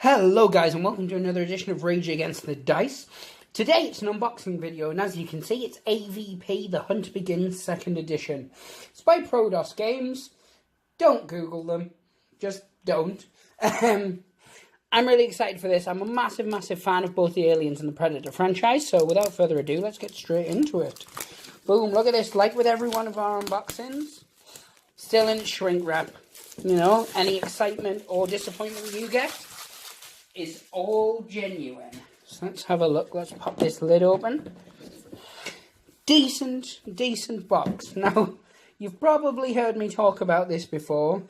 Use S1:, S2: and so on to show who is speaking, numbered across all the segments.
S1: Hello guys and welcome to another edition of Rage Against the Dice. Today it's an unboxing video and as you can see it's AVP The Hunt Begins 2nd edition. It's by Prodos Games. Don't Google them. Just don't. I'm really excited for this. I'm a massive fan of both the Aliens and the Predator franchise, so without further ado let's get straight into it. Boom, look at this. Like with every one of our unboxings, still in shrink wrap. You know, any excitement or disappointment you get is all genuine. So let's have a look. Let's pop this lid open. Decent box. Now, you've probably heard me talk about this before.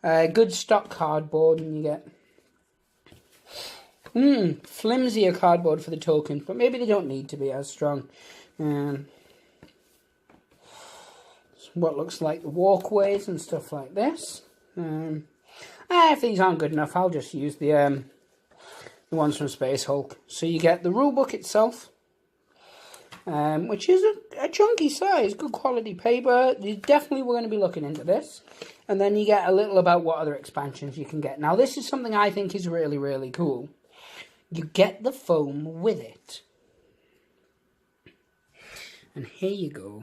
S1: Good stock cardboard, and you get flimsier cardboard for the tokens, but maybe they don't need to be as strong. What looks like the walkways and stuff like this. If these aren't good enough, I'll just use the ones from Space Hulk. So you get the rulebook itself, which is a chunky size, good quality paper. You definitely we're going to be looking into this. And then you get a little about what other expansions you can get. Now this is something I think is really cool. You get the foam with it. And here you go.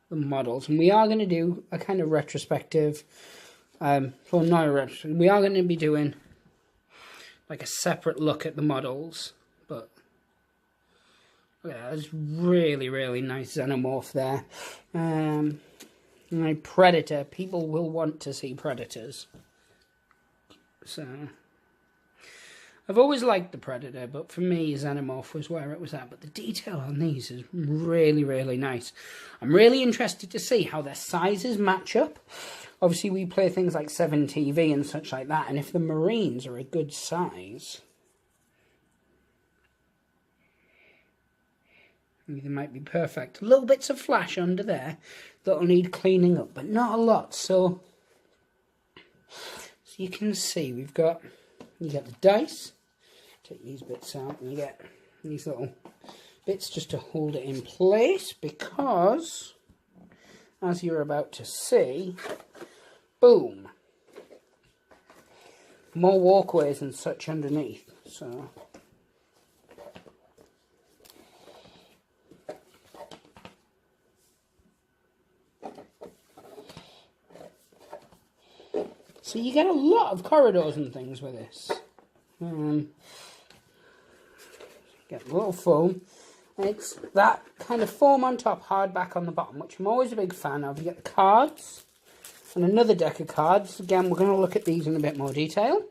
S1: The models, and we are going to do a kind of retrospective. Well, not a retrospective. We are going to be doing like a separate look at the models, but look at that, there's really nice xenomorph there. My Predator. People will want to see Predators. So I've always liked the Predator, but for me, Xenomorph was where it was at. But the detail on these is really nice. I'm really interested to see how their sizes match up. Obviously, we play things like 7TV and such like that, and if the Marines are a good size, they might be perfect. Little bits of flash under there that'll need cleaning up, but not a lot. So you can see you get the dice. Take these bits out and you get these little bits just to hold it in place, because as you're about to see, boom, more walkways and such underneath. So you get a lot of corridors and things with this. Get a little foam, and it's that kind of foam on top, hardback on the bottom, which I'm always a big fan of. You get the cards, and another deck of cards. Again, we're going to look at these in a bit more detail.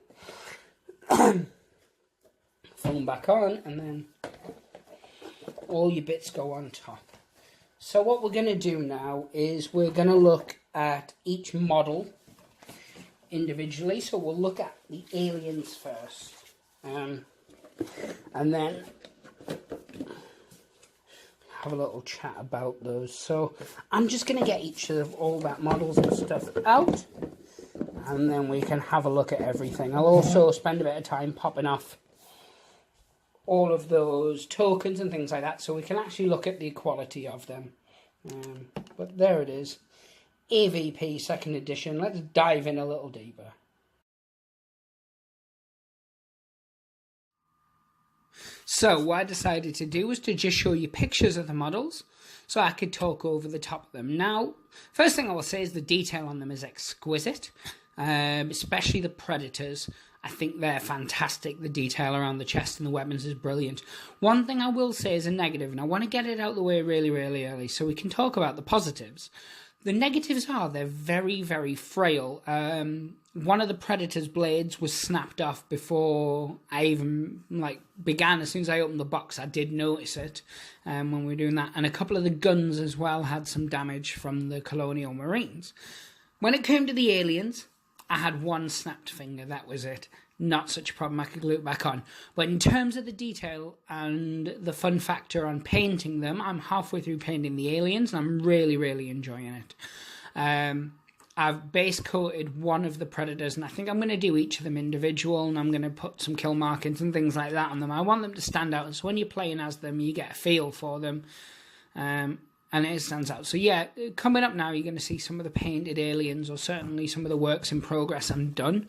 S1: Foam back on, and then all your bits go on top. So what we're going to do now is we're going to look at each model individually. So we'll look at the Aliens first, and then have a little chat about those. So I'm just going to get each of all that models and stuff out, and then we can have a look at everything. I'll also spend a bit of time popping off all of those tokens and things like that, so we can actually look at the quality of them. But there it is, AVP 2nd edition. Let's dive in a little deeper. So what I decided to do was to just show you pictures of the models so I could talk over the top of them. Now, first thing I will say is the detail on them is exquisite, especially the Predators. I think they're fantastic. The detail around the chest and the weapons is brilliant. One thing I will say is a negative, and I want to get it out of the way really early so we can talk about the positives. The negatives are they're very frail. One of the Predator's blades was snapped off before I even began. As soon as I opened the box, I did notice it when we were doing that. And a couple of the guns as well had some damage from the Colonial Marines. When it came to the Aliens, I had one snapped finger. That was it. Not such a problem. I could glue it back on. But in terms of the detail and the fun factor on painting them, I'm halfway through painting the Aliens, and I'm really enjoying it. I've base coated one of the Predators, and I think I'm going to do each of them individual, and I'm going to put some kill markings and things like that on them. I want them to stand out, so when you're playing as them, you get a feel for them. and it stands out. So yeah, coming up now, you're going to see some of the painted aliens, or certainly some of the works in progress I'm done.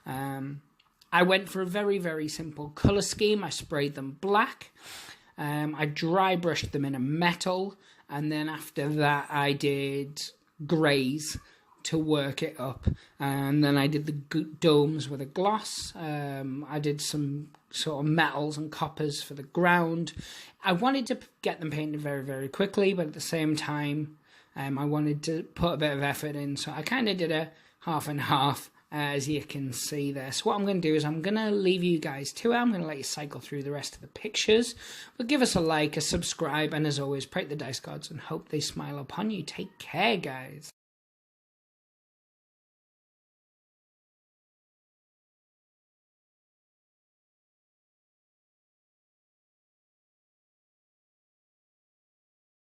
S1: I went for a very, very simple colour scheme. I sprayed them black. I dry brushed them in a metal, and then after that I did greys to work it up, and then I did the domes with a gloss. I did some sort of metals and coppers for the ground. I wanted to get them painted very, very quickly, but at the same time I wanted to put a bit of effort in, so I kind of did a half and half, as you can see there. So what I'm going to do is I'm going to leave you guys to it. I'm going to let you cycle through the rest of the pictures, but give us a like, a subscribe, and as always, pray the dice gods and hope they smile upon you. Take care, guys.